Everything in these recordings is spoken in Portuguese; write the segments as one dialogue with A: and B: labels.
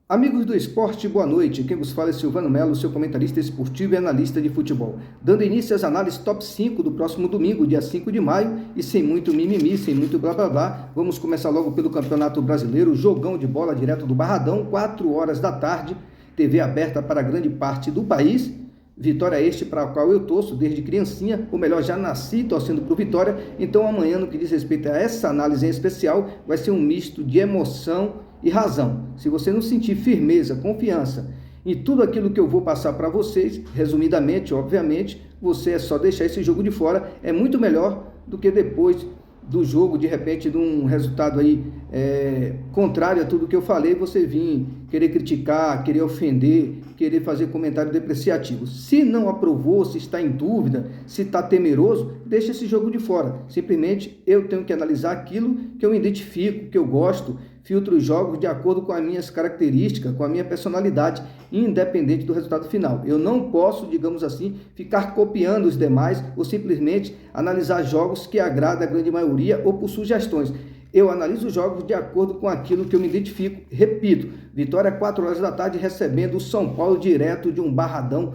A: Amigos do esporte, boa noite. Quem vos fala é Silvano Melo, seu comentarista esportivo e analista de futebol. Dando início às análises top 5 do próximo domingo, dia 5 de maio, e sem muito mimimi, sem muito blá blá blá, vamos começar logo pelo Campeonato Brasileiro, jogão de bola direto do Barradão, 4 horas da tarde, TV aberta para grande parte do país. Vitória este para a qual eu torço desde criancinha, ou melhor, já nasci torcendo para o Vitória, então amanhã, no que diz respeito a essa análise em especial, vai ser um misto de emoção e razão. Se você não sentir firmeza, confiança em tudo aquilo que eu vou passar para vocês, resumidamente, obviamente, você é só deixar esse jogo de fora, é muito melhor do que depois do jogo, de repente, de um resultado aí contrário a tudo que eu falei, você vir querer criticar, querer ofender, querer fazer comentário depreciativo. Se não aprovou, se está em dúvida, se está temeroso, deixa esse jogo de fora. Simplesmente eu tenho que analisar aquilo que eu identifico, que eu gosto, filtro os jogos de acordo com as minhas características, com a minha personalidade, independente do resultado final. Eu não posso, digamos assim, ficar copiando os demais ou simplesmente analisar jogos que agradam a grande maioria ou por sugestões. Eu analiso os jogos de acordo com aquilo que eu me identifico. Repito, Vitória 4 horas da tarde recebendo o São Paulo direto de um Barradão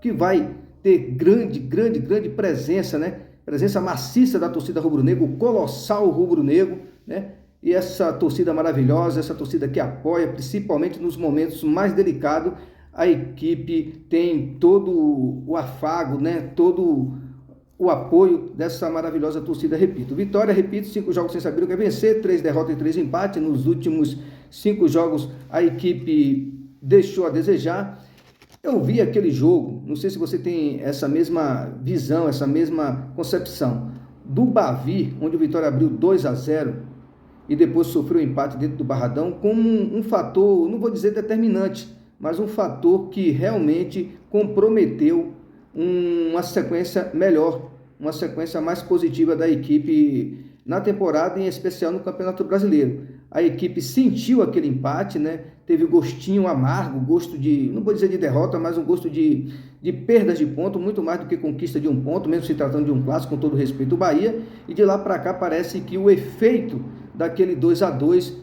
A: que vai ter grande presença, né? Presença maciça da torcida rubro-negro, colossal rubro-negro, né? E essa torcida maravilhosa, essa torcida que apoia, principalmente nos momentos mais delicados, a equipe tem todo o afago, né? Todo o apoio dessa maravilhosa torcida. Repito, Vitória, 5 jogos sem saber o que é vencer, 3 derrotas e 3 empates. Nos últimos 5 jogos a equipe deixou a desejar. Eu vi aquele jogo, não sei se você tem essa mesma visão, essa mesma concepção, do Bavi, onde o Vitória abriu 2-0 e depois sofreu empate dentro do Barradão, como um fator, não vou dizer determinante, mas um fator que realmente comprometeu uma sequência melhor, uma sequência mais positiva da equipe na temporada, em especial no Campeonato Brasileiro. A equipe sentiu aquele empate, né? Teve gostinho amargo, gosto de, não vou dizer de derrota, mas um gosto de perdas de ponto, muito mais do que conquista de um ponto, mesmo se tratando de um clássico, com todo respeito ao Bahia, e de lá para cá parece que o efeito daquele 2-2,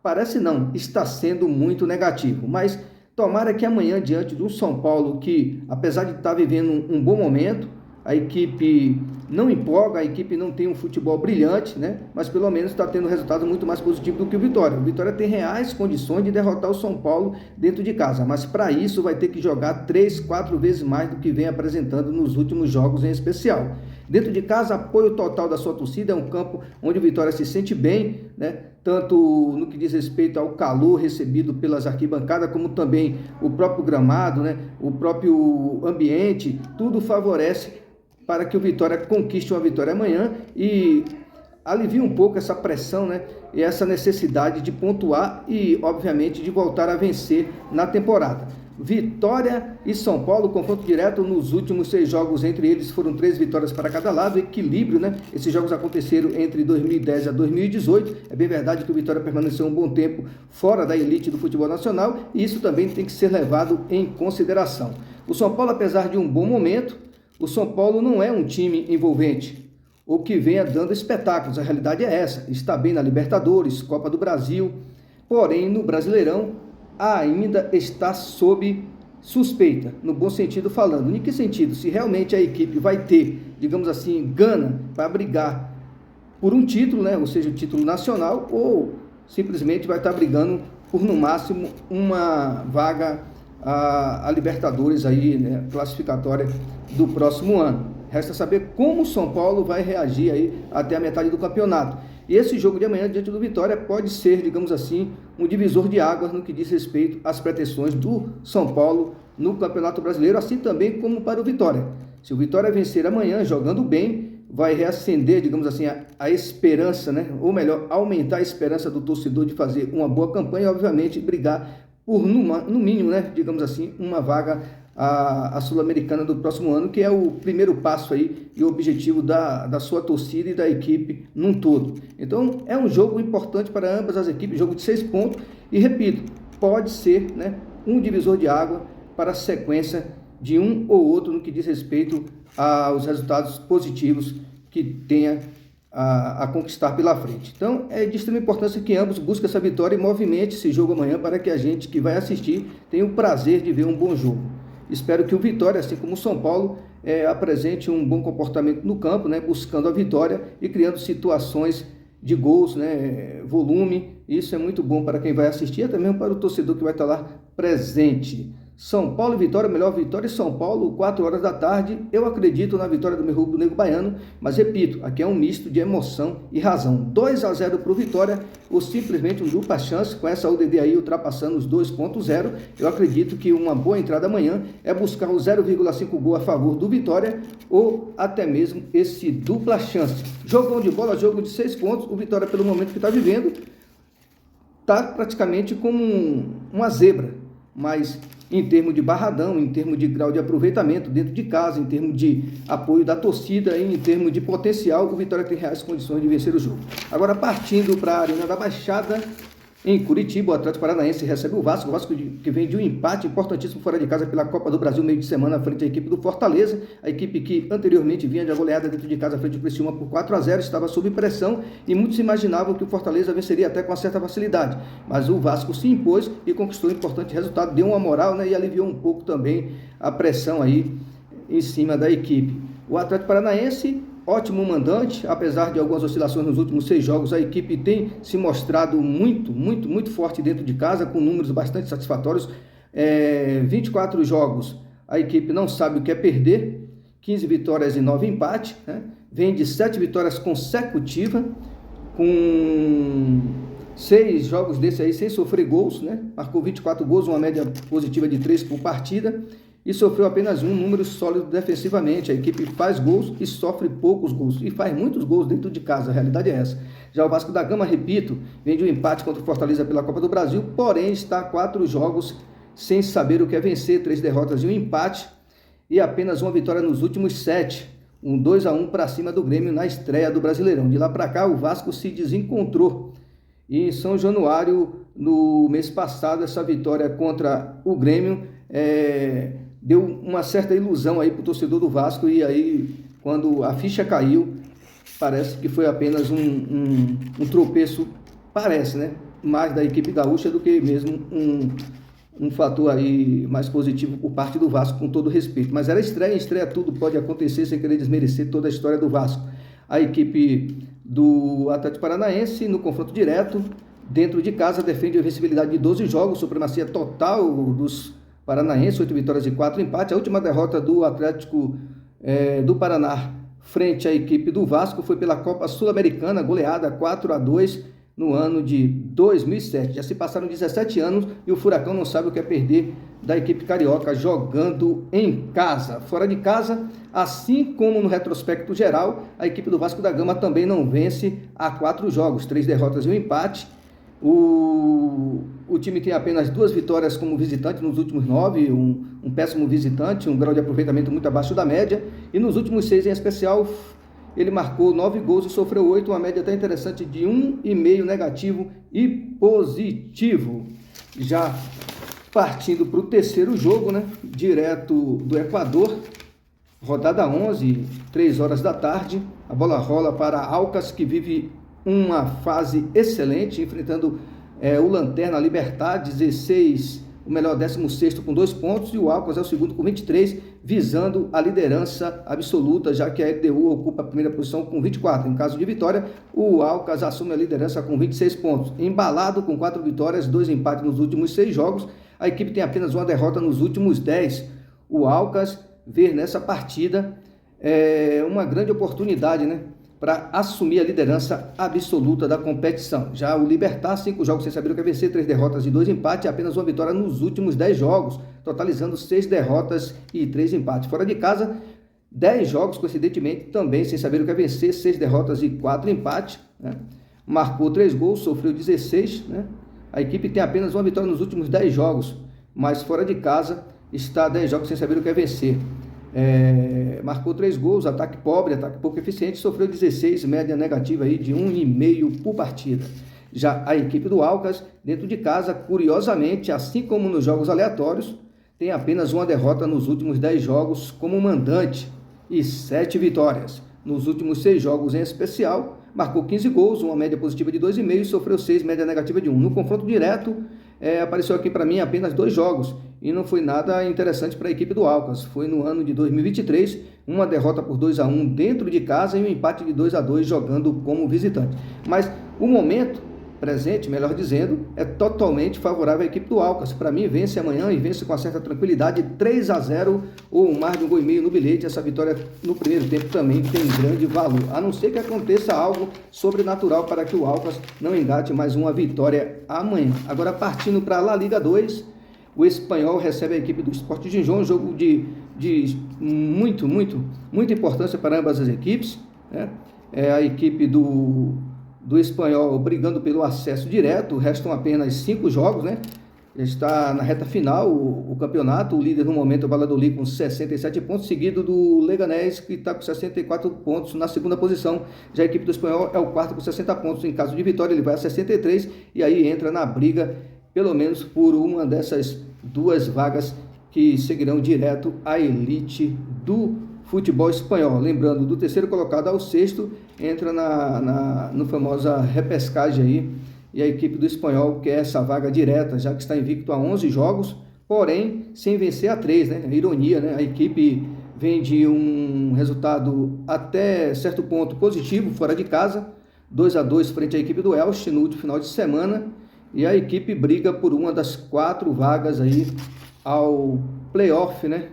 A: parece não, está sendo muito negativo, mas tomara que amanhã, diante do São Paulo, que apesar de estar vivendo um bom momento, a equipe não empolga, a equipe não tem um futebol brilhante, né? Mas pelo menos está tendo um resultado muito mais positivo do que o Vitória. O Vitória tem reais condições de derrotar o São Paulo dentro de casa, mas para isso vai ter que jogar 3, 4 vezes mais do que vem apresentando nos últimos jogos em especial. Dentro de casa, apoio total da sua torcida, é um campo onde o Vitória se sente bem, né? Tanto no que diz respeito ao calor recebido pelas arquibancadas, como também o próprio gramado, né? O próprio ambiente, tudo favorece para que o Vitória conquiste uma vitória amanhã e alivie um pouco essa pressão, né? E essa necessidade de pontuar e, obviamente, de voltar a vencer na temporada. Vitória e São Paulo, confronto direto nos últimos 6 jogos, entre eles foram 3 vitórias para cada lado, equilíbrio, né? Esses jogos aconteceram entre 2010 a 2018, é bem verdade que o Vitória permaneceu um bom tempo fora da elite do futebol nacional e isso também tem que ser levado em consideração. O São Paulo, apesar de um bom momento, o São Paulo não é um time envolvente, ou que venha dando espetáculos, a realidade é essa, está bem na Libertadores, Copa do Brasil, porém no Brasileirão ainda está sob suspeita, no bom sentido falando. Em que sentido? Se realmente a equipe vai ter, digamos assim, gana para brigar por um título, né? Ou seja, o título nacional, ou simplesmente vai estar brigando por no máximo uma vaga a Libertadores aí, né, classificatória do próximo ano. Resta saber como o São Paulo vai reagir aí até a metade do campeonato. E esse jogo de amanhã diante do Vitória pode ser, digamos assim, um divisor de águas no que diz respeito às pretensões do São Paulo no Campeonato Brasileiro, assim também como para o Vitória. Se o Vitória vencer amanhã, jogando bem, vai reacender, digamos assim, a esperança, né? Ou melhor, aumentar a esperança do torcedor de fazer uma boa campanha e, obviamente, brigar por, no mínimo, né, digamos assim, uma vaga a Sul-Americana do próximo ano, que é o primeiro passo aí e o objetivo da sua torcida e da equipe num todo. Então, é um jogo importante para ambas as equipes, jogo de 6 pontos, e repito, pode ser, né, um divisor de água para a sequência de um ou outro no que diz respeito aos resultados positivos que tenha a conquistar pela frente. Então, é de extrema importância que ambos busquem essa vitória e movimente esse jogo amanhã para que a gente que vai assistir tenha o prazer de ver um bom jogo. Espero que o Vitória, assim como o São Paulo, apresente um bom comportamento no campo, né, buscando a vitória e criando situações de gols, né, volume. Isso é muito bom para quem vai assistir, até mesmo para o torcedor que vai estar lá presente. São Paulo e Vitória, melhor Vitória e São Paulo, 4 horas da tarde. Eu acredito na vitória do meu rubro negro baiano, mas repito, aqui é um misto de emoção e razão. 2-0 para o Vitória, ou simplesmente um dupla chance, com essa UDD aí ultrapassando os 2.0. Eu acredito que uma boa entrada amanhã é buscar o 0,5 gol a favor do Vitória, ou até mesmo esse dupla chance. Jogão de bola, jogo de 6 pontos, o Vitória pelo momento que está vivendo, está praticamente como uma zebra, mas em termos de barradão, em termos de grau de aproveitamento dentro de casa, em termos de apoio da torcida, em termos de potencial, o Vitória tem reais condições de vencer o jogo. Agora, partindo para a Arena da Baixada, em Curitiba, o Atlético Paranaense recebe o Vasco que vem de um empate importantíssimo fora de casa pela Copa do Brasil, meio de semana, frente à equipe do Fortaleza, a equipe que anteriormente vinha de goleada dentro de casa, frente ao Criciúma por 4-0, estava sob pressão e muitos imaginavam que o Fortaleza venceria até com uma certa facilidade, mas o Vasco se impôs e conquistou um importante resultado, deu uma moral, né, e aliviou um pouco também a pressão aí em cima da equipe. O Atlético Paranaense, ótimo mandante, apesar de algumas oscilações nos últimos 6 jogos, a equipe tem se mostrado muito forte dentro de casa, com números bastante satisfatórios. 24 jogos, a equipe não sabe o que é perder, 15 vitórias e 9 empates, né? Vem de 7 vitórias consecutivas, com 6 jogos desse aí sem sofrer gols, né? Marcou 24 gols, uma média positiva de 3 por partida, e sofreu apenas um, número sólido defensivamente. A equipe faz gols e sofre poucos gols, e faz muitos gols dentro de casa, a realidade é essa. Já o Vasco da Gama, repito, vem de um empate contra o Fortaleza pela Copa do Brasil, porém está 4 jogos sem saber o que é vencer, 3 derrotas e um empate, e apenas uma vitória nos últimos 7, um 2-1 para cima do Grêmio na estreia do Brasileirão. De lá para cá, o Vasco se desencontrou. E em São Januário, no mês passado, essa vitória contra o Grêmio deu uma certa ilusão aí para o torcedor do Vasco, e aí, quando a ficha caiu, parece que foi apenas um tropeço, parece, né? Mais da equipe gaúcha do que mesmo um fator aí mais positivo por parte do Vasco, com todo respeito. Mas era estreia tudo pode acontecer, sem querer desmerecer toda a história do Vasco. A equipe do Atlético Paranaense, no confronto direto, dentro de casa, defende a vencibilidade de 12 jogos, supremacia total dos paranaenses, 8 vitórias e 4 empates. A última derrota do Atlético do Paraná frente à equipe do Vasco foi pela Copa Sul-Americana, goleada 4-2 no ano de 2007. Já se passaram 17 anos e o Furacão não sabe o que é perder da equipe carioca jogando em casa. Fora de casa, assim como no retrospecto geral, a equipe do Vasco da Gama também não vence há 4 jogos, 3 derrotas e um empate. O time tem apenas 2 vitórias como visitante nos últimos 9, um péssimo visitante, um grau de aproveitamento muito abaixo da média, e nos últimos 6 em especial, ele marcou 9 gols e sofreu 8, uma média até interessante de 1,5 negativo e positivo. Já partindo para o terceiro jogo, né, direto do Equador, rodada 11, 3 horas da tarde, a bola rola para Aucas, que vive uma fase excelente, enfrentando o Lanterna Libertad, 16, o melhor 16º com 2 pontos, e o Aucas é o segundo com 23, visando a liderança absoluta, já que a LDU ocupa a primeira posição com 24. Em caso de vitória, o Aucas assume a liderança com 26 pontos. Embalado com 4 vitórias, 2 empates nos últimos 6 jogos, a equipe tem apenas uma derrota nos últimos 10. O Aucas vê nessa partida uma grande oportunidade, né, para assumir a liderança absoluta da competição. Já o Libertad, 5 jogos sem saber o que é vencer, 3 derrotas e 2 empates, apenas uma vitória nos últimos 10 jogos, totalizando 6 derrotas e 3 empates. Fora de casa, 10 jogos, coincidentemente, também sem saber o que é vencer, 6 derrotas e 4 empates, né? Marcou 3 gols, sofreu 16, né? A equipe tem apenas uma vitória nos últimos 10 jogos, mas fora de casa está 10 jogos sem saber o que é vencer. Marcou 3 gols, ataque pobre, ataque pouco eficiente, sofreu 16, média negativa aí de 1,5 por partida. Já a equipe do Aucas, dentro de casa, curiosamente, assim como nos jogos aleatórios, tem apenas uma derrota nos últimos 10 jogos como mandante e 7 vitórias. Nos últimos 6 jogos em especial, marcou 15 gols, uma média positiva de 2,5 e sofreu 6, média negativa de 1. No confronto direto, apareceu aqui para mim apenas 2 jogos e não foi nada interessante para a equipe do Alcas. Foi no ano de 2023, uma derrota por 2-1 dentro de casa e um empate de 2-2 jogando como visitante. Mas o momento presente, melhor dizendo, é totalmente favorável à equipe do Alcas. Para mim, vence amanhã e vence com uma certa tranquilidade, 3-0 ou mais de 1,5 gols no bilhete. Essa vitória no primeiro tempo também tem grande valor, a não ser que aconteça algo sobrenatural para que o Alcas não engate mais uma vitória amanhã. Agora, partindo para a La Liga 2, o Espanhol recebe a equipe do Sporting Gijón, um jogo de muita importância para ambas as equipes, né? A equipe do Espanhol brigando pelo acesso direto, restam apenas 5 jogos, né? Está na reta final o campeonato, o líder no momento é o Valladolid com 67 pontos, seguido do Leganés, que está com 64 pontos na segunda posição. Já a equipe do Espanhol é o quarto com 60 pontos, em caso de vitória ele vai a 63 e aí entra na briga, pelo menos por uma dessas 2 vagas que seguirão direto à elite do futebol espanhol. Lembrando, do terceiro colocado ao sexto, entra no famosa repescagem aí, e a equipe do Espanhol quer essa vaga direta, já que está invicto a 11 jogos, porém sem vencer a 3, né? A ironia, né? A equipe vem de um resultado até certo ponto positivo, fora de casa, 2-2 frente à equipe do Elche no último final de semana, e a equipe briga por uma das 4 vagas aí ao playoff, né?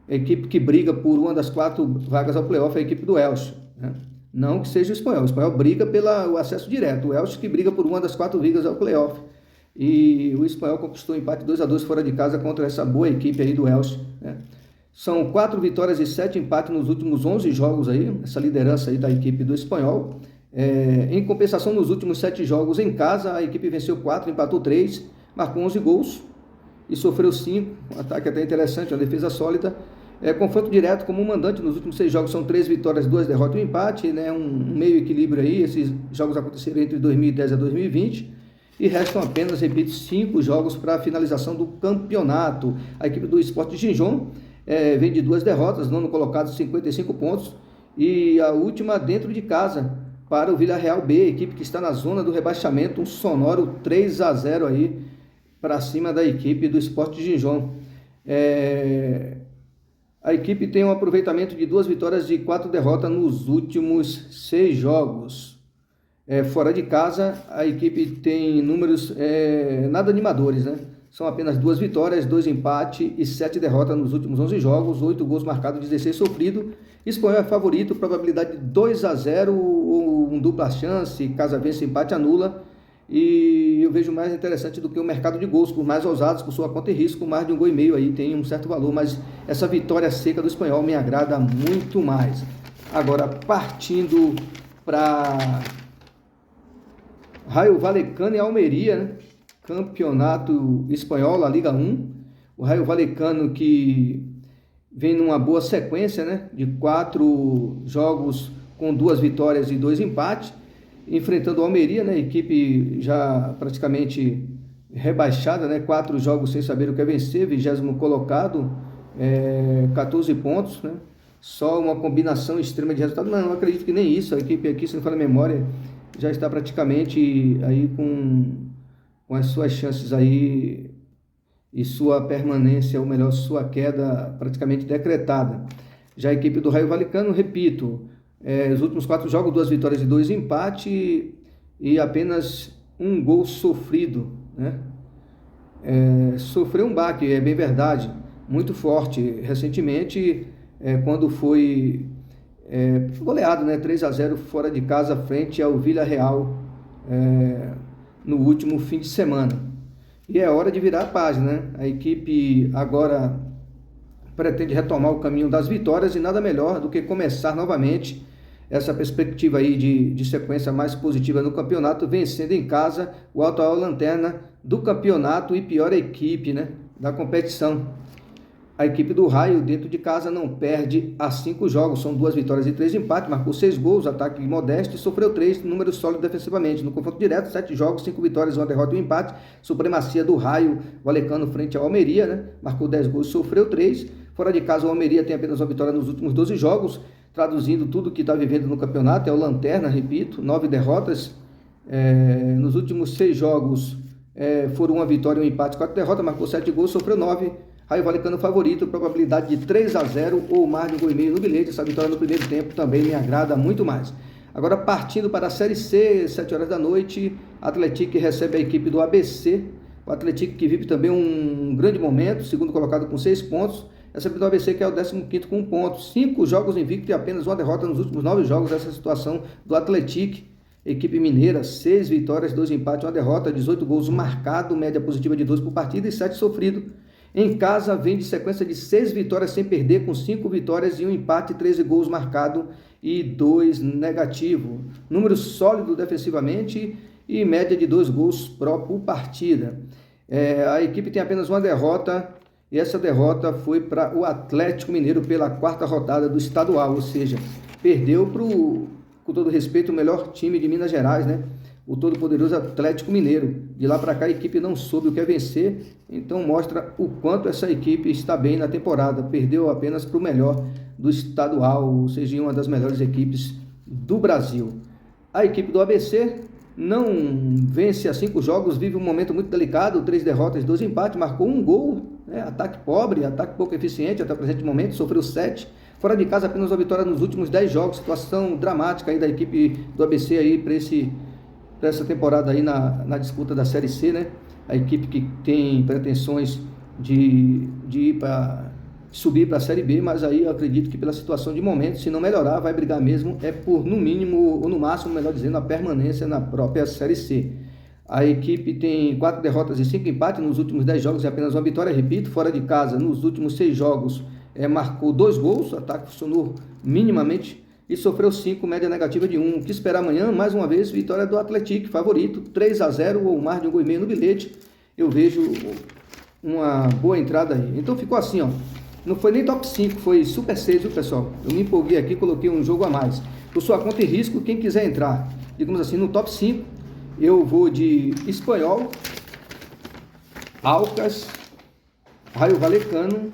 A: A equipe que briga por uma das 4 vagas ao playoff é a equipe do Elche, né? Não que seja o Espanhol briga pelo acesso direto, o Elche que briga por uma das 4 vagas ao playoff. E o Espanhol conquistou empate 2-2 fora de casa contra essa boa equipe aí do Elche, né? São 4 vitórias e 7 empates nos últimos 11 jogos aí, essa liderança aí da equipe do Espanhol. Em compensação, nos últimos 7 jogos em casa, a equipe venceu 4, empatou 3, marcou 11 gols e sofreu 5, um ataque até interessante, uma defesa sólida. Confronto direto como mandante nos últimos 6 jogos, são 3 vitórias, 2 derrotas e um empate, né? Um meio equilíbrio aí. Esses jogos aconteceram entre 2010 a 2020 e restam apenas, repito, 5 jogos para a finalização do campeonato. A equipe do Sporting Gijón vem de 2 derrotas, nono colocado, 55 pontos, e a última dentro de casa para o Villarreal B, equipe que está na zona do rebaixamento, um sonoro 3-0 aí para cima da equipe do Sporting Gijón. A equipe tem um aproveitamento de 2 vitórias e 4 derrotas nos últimos 6 jogos. Fora de casa, a equipe tem números nada animadores, né? São apenas 2 vitórias, 2 empates e 7 derrotas nos últimos 11 jogos, 8 gols marcados, 16 sofridos. Espanhol é favorito, probabilidade de 2-0, um dupla chance, caso vença, empate anula. E eu vejo mais interessante do que o mercado de gols, por mais ousados, por sua conta e risco, mais de 1,5 gols aí tem um certo valor, mas essa vitória seca do Espanhol me agrada muito mais. Agora, partindo para Rayo Vallecano e Almeria, né? Campeonato espanhol, La Liga 1. O Rayo Vallecano que vem numa boa sequência, né? De 4 jogos com 2 vitórias e 2 empates, enfrentando a Almeria, né? Equipe já praticamente rebaixada, né? 4 jogos sem saber o que é vencer, 20º colocado, 14 pontos, né? Só uma combinação extrema de resultados, mas não acredito que nem isso. A equipe aqui, se não falar a memória, já está praticamente aí com as suas chances aí e sua permanência, ou melhor, sua queda praticamente decretada. Já a equipe do Rayo Vallecano, repito, os últimos 4 jogos, 2 vitórias e 2 empates e apenas 1 gol sofrido, né? Sofreu um baque, é bem verdade, muito forte recentemente, quando foi goleado, né? 3-0 fora de casa frente ao Villarreal no último fim de semana. E é hora de virar a página, né? A equipe agora pretende retomar o caminho das vitórias e nada melhor do que começar novamente essa perspectiva aí de sequência mais positiva no campeonato, vencendo em casa o atual lanterna do campeonato e pior equipe, né, da competição. A equipe do Rayo dentro de casa não perde há 5 jogos, são 2 vitórias e 3 empates, marcou 6 gols, ataque modesto e sofreu 3, número sólido defensivamente. No confronto direto, 7 jogos, 5 vitórias, 1 derrota e 1 empate, supremacia do Rayo Vallecano frente ao Almeria, né? Marcou 10 gols, sofreu 3. Fora de casa, o Almeria tem apenas uma vitória nos últimos 12 jogos, traduzindo tudo que está vivendo no campeonato, é o lanterna, repito, 9 derrotas, nos últimos 6 jogos foram uma vitória, um empate, 4 derrotas, marcou 7 gols, sofreu 9, Raio Valecano favorito, probabilidade de 3-0 ou mais de um gol e meio no bilhete. Essa vitória no primeiro tempo também me agrada muito mais. Agora partindo para a Série C, 7 horas da noite, Atlético recebe a equipe do ABC, o Atlético que vive também um grande momento, segundo colocado com 6 pontos, recebe do ABC que é o 15º com 1 ponto, 5 jogos invicto e apenas uma derrota nos últimos 9 jogos. Essa situação do Atlético, equipe mineira, 6 vitórias, 2 empates, 1 derrota, 18 gols marcados, média positiva de 2 por partida e 7 sofridos. Em casa, vem de sequência de 6 vitórias sem perder, com 5 vitórias e 1 empate, 13 gols marcados e 2 negativos. Número sólido defensivamente e média de 2 gols por partida. A equipe tem apenas uma derrota, e essa derrota foi para o Atlético Mineiro pela 4ª rodada do estadual, ou seja, perdeu para o, com todo respeito, o melhor time de Minas Gerais, né? O todo-poderoso Atlético Mineiro. De lá para cá a equipe não soube o que é vencer, então mostra o quanto essa equipe está bem na temporada. Perdeu apenas para o melhor do estadual, ou seja, uma das melhores equipes do Brasil. A equipe do ABC não vence há 5 jogos, vive um momento muito delicado, 3 derrotas, 2 empates, marcou 1 gol, ataque pobre, ataque pouco eficiente até o presente momento, sofreu 7. Fora de casa apenas uma vitória nos últimos 10 jogos, situação dramática aí da equipe do ABC aí para essa temporada aí na disputa da Série C, né? A equipe que tem pretensões de subir para a Série B, mas aí eu acredito que pela situação de momento, se não melhorar, vai brigar mesmo, por no mínimo, ou no máximo, melhor dizendo, a permanência na própria Série C. A equipe tem 4 derrotas e 5 empates nos últimos 10 jogos e apenas uma vitória, repito, fora de casa, nos últimos 6 jogos, marcou 2 gols, o ataque funcionou minimamente, e sofreu 5, média negativa de 1. O que esperar amanhã? Mais uma vez, vitória do Atlético, favorito, 3-0 ou mais de um gol e meio no bilhete. Eu vejo uma boa entrada aí. Então ficou assim, ó. Não foi nem top 5, foi super 6, viu, pessoal? Eu me empolguei aqui, coloquei um jogo a mais. Por sua conta e risco, quem quiser entrar, digamos assim, no top 5, eu vou de Espanhol, Alcas, Raio Valecano,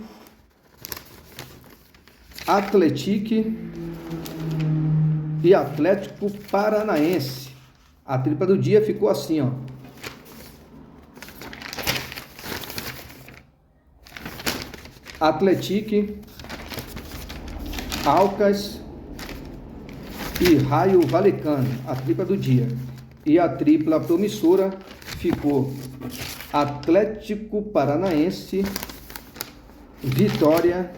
A: Atlético e Atlético Paranaense. A tripla do dia ficou assim, ó. Atlético, Alcas e Raio Valecano, a tripla do dia. E a tripla promissora ficou Atlético Paranaense, Vitória,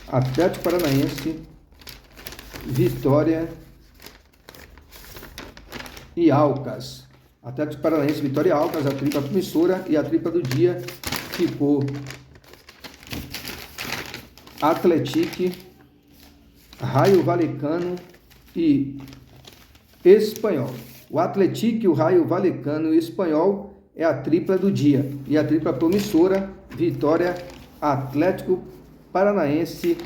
A: Atlético Paranaense, Vitória e Alcas. Atlético Paranaense, Vitória e Alcas, a tripla promissora, e a tripla do dia ficou Atlético, Raio Valecano e Espanhol. O Atlético, o Raio Valecano e o Espanhol é a tripla do dia. E a tripla promissora, Vitória, Atlético Paranaense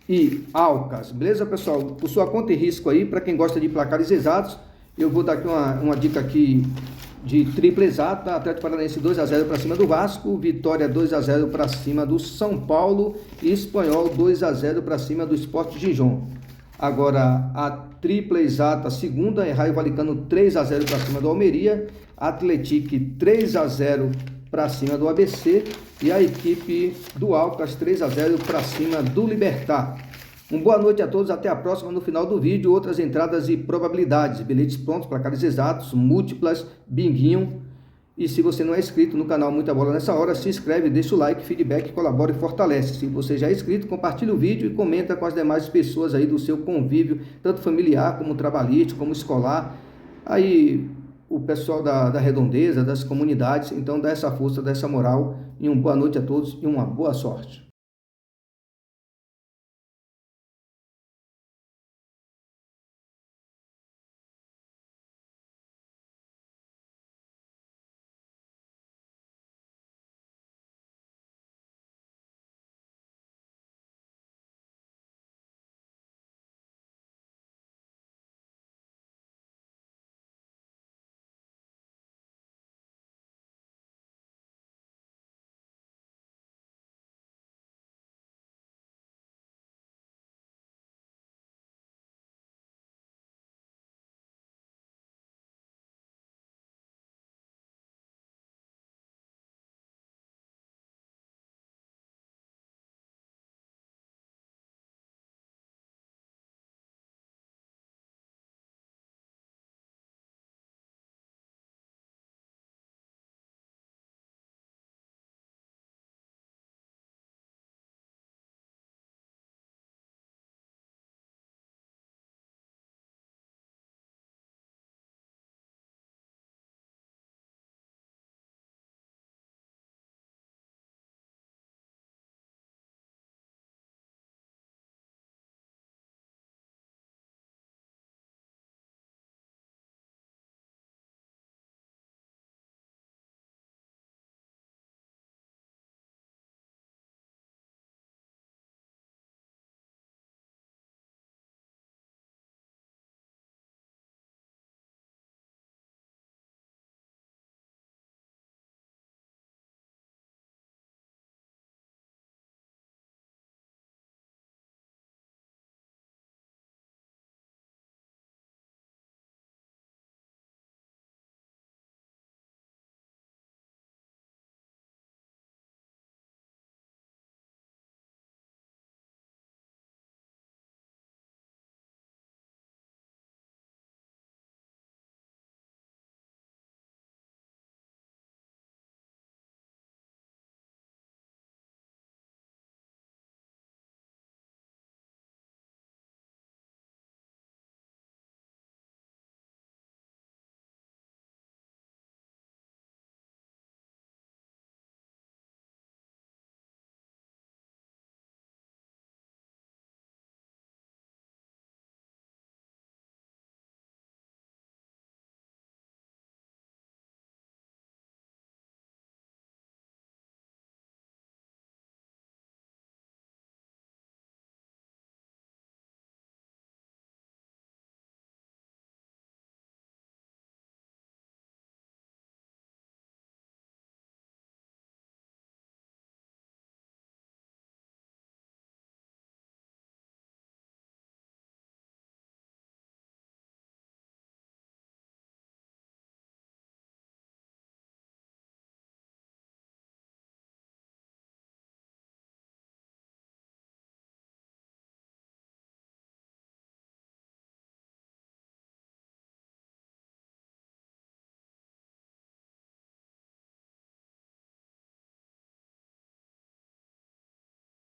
A: e Alcas. Beleza, pessoal? Por sua conta e risco aí, para quem gosta de placares exatos, eu vou dar aqui uma dica aqui de tripla exata. Atlético Paranaense 2-0 para cima do Vasco, Vitória 2-0 para cima do São Paulo e Espanhol 2-0 para cima do Sport Gijón. Agora, a tripla exata segunda é Raio Valecano 3-0 para cima do Almeria, Atlético 3-0 para cima do ABC e a equipe do Alcas 3-0 para cima do Libertad. Uma boa noite a todos, até a próxima. No final do vídeo, outras entradas e probabilidades, bilhetes prontos, placares exatos, múltiplas, binguinho. E se você não é inscrito no canal Muita Bola Nessa Hora, se inscreve, deixa o like, feedback, colabora e fortalece. Se você já é inscrito, compartilha o vídeo e comenta com as demais pessoas aí do seu convívio, tanto familiar como trabalhístico, como escolar. Aí o pessoal da redondeza, das comunidades, então dá essa força, dá essa moral. E uma boa noite a todos e uma boa sorte.